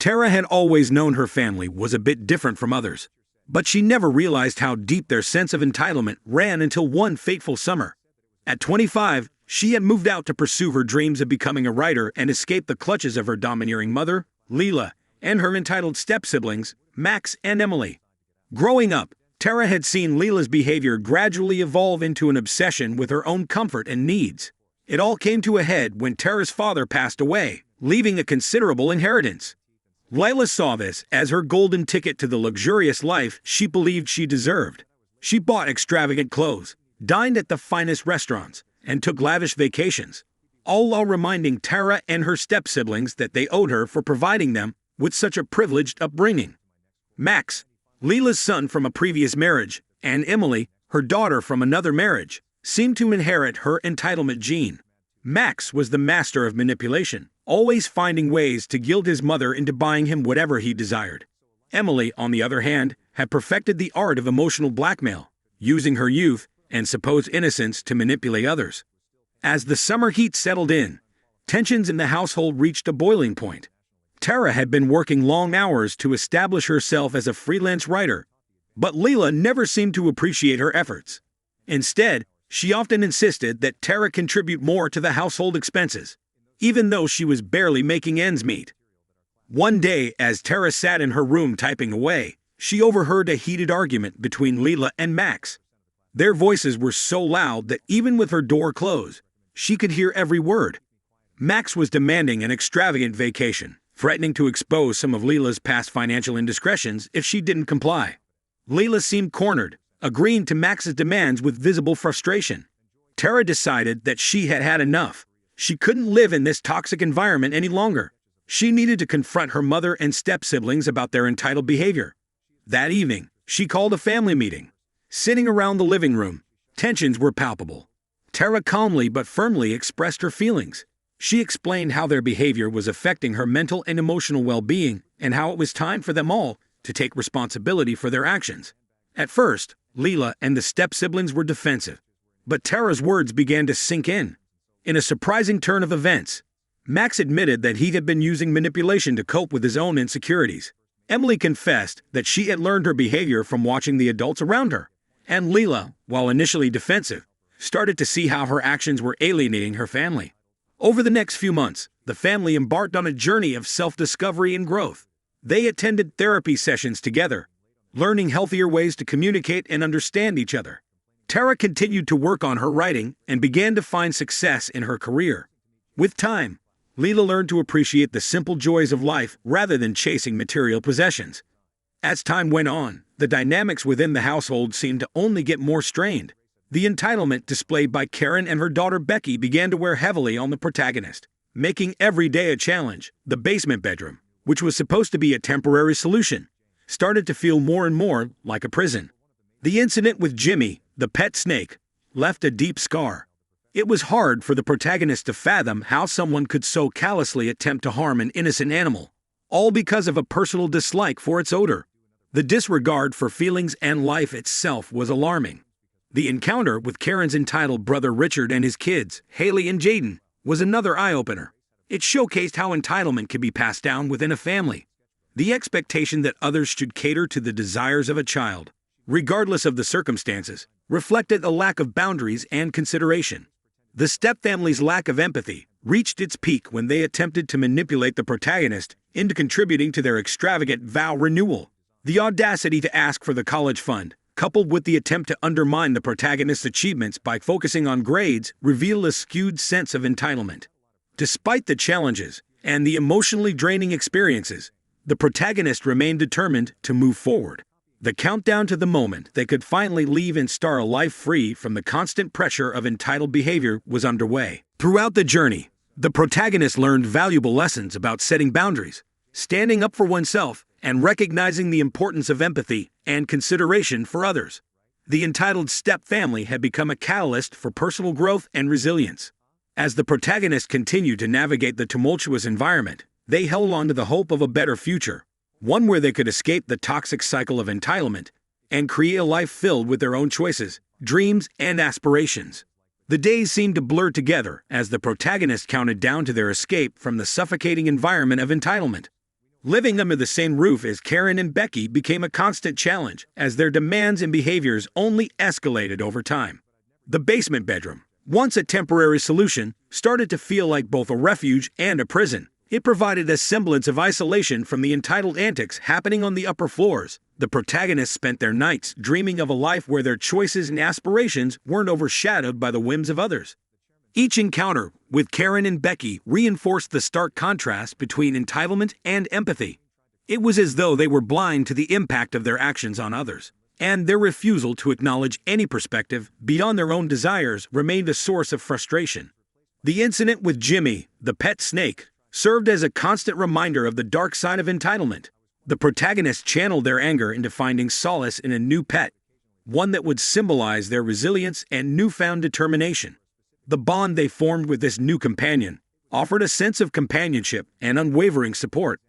Tara had always known her family was a bit different from others, but she never realized how deep their sense of entitlement ran until one fateful summer. At 25, she had moved out to pursue her dreams of becoming a writer and escape the clutches of her domineering mother, Leela, and her entitled step-siblings, Max and Emily. Growing up, Tara had seen Leela's behavior gradually evolve into an obsession with her own comfort and needs. It all came to a head when Tara's father passed away, leaving a considerable inheritance. Leela saw this as her golden ticket to the luxurious life she believed she deserved. She bought extravagant clothes, dined at the finest restaurants, and took lavish vacations, all while reminding Tara and her step-siblings that they owed her for providing them with such a privileged upbringing. Max, Leela's son from a previous marriage, and Emily, her daughter from another marriage, seemed to inherit her entitlement gene. Max was the master of manipulation, always finding ways to guilt his mother into buying him whatever he desired. Emily, on the other hand, had perfected the art of emotional blackmail, using her youth and supposed innocence to manipulate others. As the summer heat settled in, tensions in the household reached a boiling point. Tara had been working long hours to establish herself as a freelance writer, but Leela never seemed to appreciate her efforts. Instead, she often insisted that Tara contribute more to the household expenses, even though she was barely making ends meet. One day, as Tara sat in her room typing away, she overheard a heated argument between Leela and Max. Their voices were so loud that even with her door closed, she could hear every word. Max was demanding an extravagant vacation, threatening to expose some of Leela's past financial indiscretions if she didn't comply. Leela seemed cornered, agreeing to Max's demands with visible frustration. Tara decided that she had had enough. She couldn't live in this toxic environment any longer. She needed to confront her mother and step-siblings about their entitled behavior. That evening, she called a family meeting. Sitting around the living room, tensions were palpable. Tara calmly but firmly expressed her feelings. She explained how their behavior was affecting her mental and emotional well-being and how it was time for them all to take responsibility for their actions. At first, Leela and the step-siblings were defensive, but Tara's words began to sink in. In a surprising turn of events, Max admitted that he had been using manipulation to cope with his own insecurities. Emily confessed that she had learned her behavior from watching the adults around her, and Leela, while initially defensive, started to see how her actions were alienating her family. Over the next few months, the family embarked on a journey of self-discovery and growth. They attended therapy sessions together, learning healthier ways to communicate and understand each other. Tara continued to work on her writing and began to find success in her career. With time, Leela learned to appreciate the simple joys of life rather than chasing material possessions. As time went on, the dynamics within the household seemed to only get more strained. The entitlement displayed by Karen and her daughter Becky began to wear heavily on the protagonist, making every day a challenge. The basement bedroom, which was supposed to be a temporary solution, started to feel more and more like a prison. The incident with Jimmy, the pet snake, left a deep scar. It was hard for the protagonist to fathom how someone could so callously attempt to harm an innocent animal, all because of a personal dislike for its odor. The disregard for feelings and life itself was alarming. The encounter with Karen's entitled brother Richard and his kids, Haley and Jaden, was another eye-opener. It showcased how entitlement can be passed down within a family. The expectation that others should cater to the desires of a child, regardless of the circumstances, reflected a lack of boundaries and consideration. The stepfamily's lack of empathy reached its peak when they attempted to manipulate the protagonist into contributing to their extravagant vow renewal. The audacity to ask for the college fund, coupled with the attempt to undermine the protagonist's achievements by focusing on grades, reveal a skewed sense of entitlement. Despite the challenges and the emotionally draining experiences, the protagonist remained determined to move forward. The countdown to the moment they could finally leave and start a life free from the constant pressure of entitled behavior was underway. Throughout the journey, the protagonist learned valuable lessons about setting boundaries, standing up for oneself, and recognizing the importance of empathy and consideration for others. The entitled step-family had become a catalyst for personal growth and resilience. As the protagonist continued to navigate the tumultuous environment, they held on to the hope of a better future, one where they could escape the toxic cycle of entitlement and create a life filled with their own choices, dreams, and aspirations. The days seemed to blur together as the protagonist counted down to their escape from the suffocating environment of entitlement. Living under the same roof as Karen and Becky became a constant challenge as their demands and behaviors only escalated over time. The basement bedroom, once a temporary solution, started to feel like both a refuge and a prison. It provided a semblance of isolation from the entitled antics happening on the upper floors. The protagonists spent their nights dreaming of a life where their choices and aspirations weren't overshadowed by the whims of others. Each encounter with Karen and Becky reinforced the stark contrast between entitlement and empathy. It was as though they were blind to the impact of their actions on others, and their refusal to acknowledge any perspective beyond their own desires remained a source of frustration. The incident with Jimmy, the pet snake, served as a constant reminder of the dark side of entitlement. The protagonists channeled their anger into finding solace in a new pet, one that would symbolize their resilience and newfound determination. The bond they formed with this new companion offered a sense of companionship and unwavering support.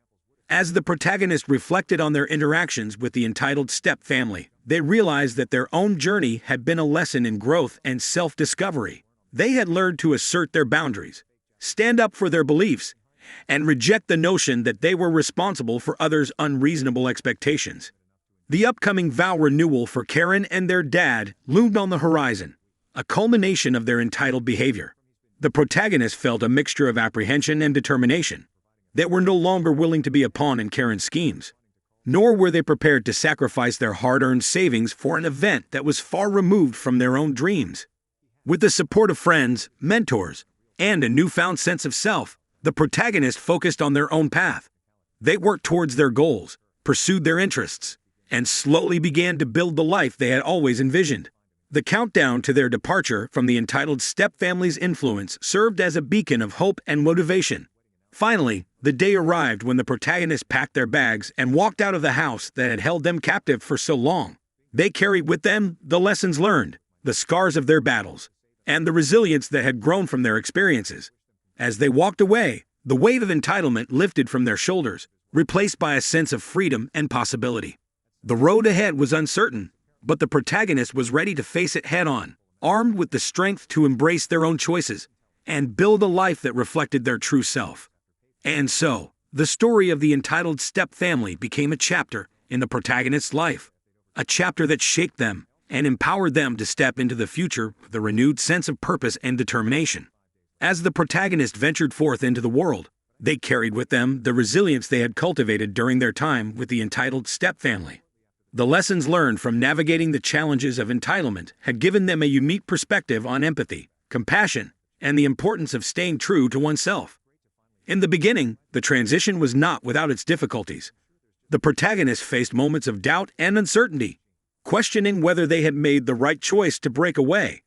As the protagonists reflected on their interactions with the entitled step family, they realized that their own journey had been a lesson in growth and self-discovery. They had learned to assert their boundaries, stand up for their beliefs, and reject the notion that they were responsible for others' unreasonable expectations. The upcoming vow renewal for Karen and their dad loomed on the horizon, a culmination of their entitled behavior. The protagonists felt a mixture of apprehension and determination. They were no longer willing to be a pawn in Karen's schemes, nor were they prepared to sacrifice their hard-earned savings for an event that was far removed from their own dreams. With the support of friends, mentors, and a newfound sense of self, the protagonists focused on their own path. They worked towards their goals, pursued their interests, and slowly began to build the life they had always envisioned. The countdown to their departure from the entitled stepfamily's influence served as a beacon of hope and motivation. Finally, the day arrived when the protagonists packed their bags and walked out of the house that had held them captive for so long. They carried with them the lessons learned, the scars of their battles, and the resilience that had grown from their experiences. As they walked away, the weight of entitlement lifted from their shoulders, replaced by a sense of freedom and possibility. The road ahead was uncertain, but the protagonist was ready to face it head-on, armed with the strength to embrace their own choices and build a life that reflected their true self. And so, the story of the entitled step family became a chapter in the protagonist's life, a chapter that shaped them and empowered them to step into the future with a renewed sense of purpose and determination. As the protagonist ventured forth into the world, they carried with them the resilience they had cultivated during their time with the entitled step family. The lessons learned from navigating the challenges of entitlement had given them a unique perspective on empathy, compassion, and the importance of staying true to oneself. In the beginning, the transition was not without its difficulties. The protagonists faced moments of doubt and uncertainty, questioning whether they had made the right choice to break away.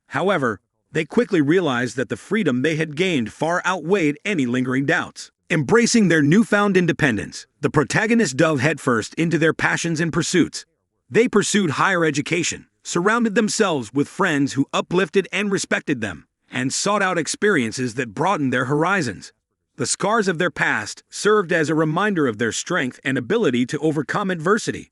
However, they quickly realized that the freedom they had gained far outweighed any lingering doubts. Embracing their newfound independence, the protagonists dove headfirst into their passions and pursuits. They pursued higher education, surrounded themselves with friends who uplifted and respected them, and sought out experiences that broadened their horizons. The scars of their past served as a reminder of their strength and ability to overcome adversity.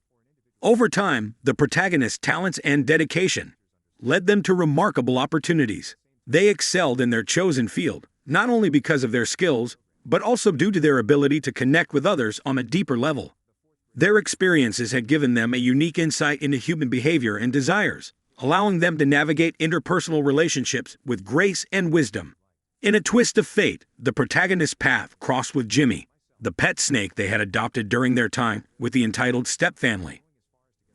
Over time, the protagonists' talents and dedication led them to remarkable opportunities. They excelled in their chosen field, not only because of their skills, but also due to their ability to connect with others on a deeper level. Their experiences had given them a unique insight into human behavior and desires, allowing them to navigate interpersonal relationships with grace and wisdom. In a twist of fate, the protagonist's path crossed with Jimmy, the pet snake they had adopted during their time with the entitled stepfamily.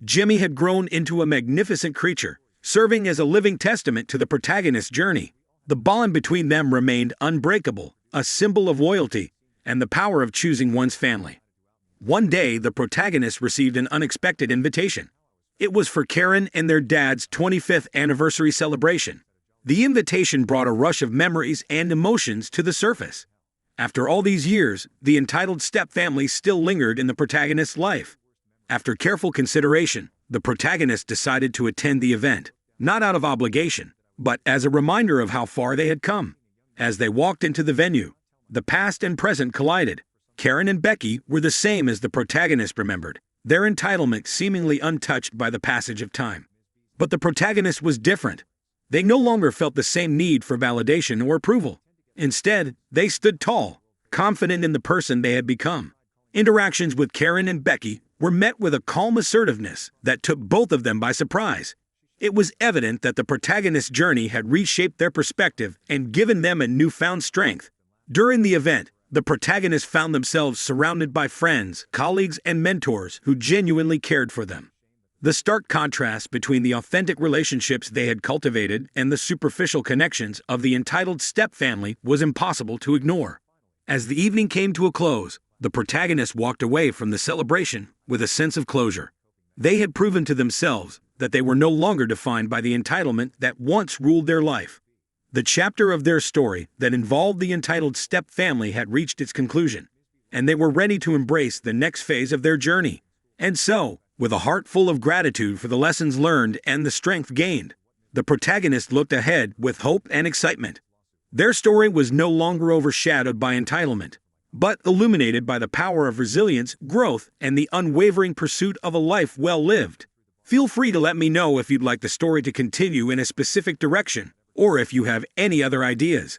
Jimmy had grown into a magnificent creature, serving as a living testament to the protagonist's journey. The bond between them remained unbreakable, a symbol of loyalty and the power of choosing one's family. One day, the protagonists received an unexpected invitation. It was for Karen and their dad's 25th anniversary celebration. The invitation brought a rush of memories and emotions to the surface. After all these years, the entitled stepfamily still lingered in the protagonist's life. After careful consideration, the protagonist decided to attend the event, not out of obligation, but as a reminder of how far they had come. As they walked into the venue, the past and present collided. Karen and Becky were the same as the protagonist remembered, their entitlement seemingly untouched by the passage of time. But the protagonist was different. They no longer felt the same need for validation or approval. Instead, they stood tall, confident in the person they had become. Interactions with Karen and Becky were met with a calm assertiveness that took both of them by surprise. It was evident that the protagonist's journey had reshaped their perspective and given them a newfound strength. During the event, the protagonists found themselves surrounded by friends, colleagues, and mentors who genuinely cared for them. The stark contrast between the authentic relationships they had cultivated and the superficial connections of the entitled stepfamily was impossible to ignore. As the evening came to a close, the protagonists walked away from the celebration with a sense of closure. They had proven to themselves that they were no longer defined by the entitlement that once ruled their life. The chapter of their story that involved the entitled stepfamily had reached its conclusion, and they were ready to embrace the next phase of their journey. And so, with a heart full of gratitude for the lessons learned and the strength gained, the protagonists looked ahead with hope and excitement. Their story was no longer overshadowed by entitlement, but illuminated by the power of resilience, growth, and the unwavering pursuit of a life well lived. Feel free to let me know if you'd like the story to continue in a specific direction, or if you have any other ideas.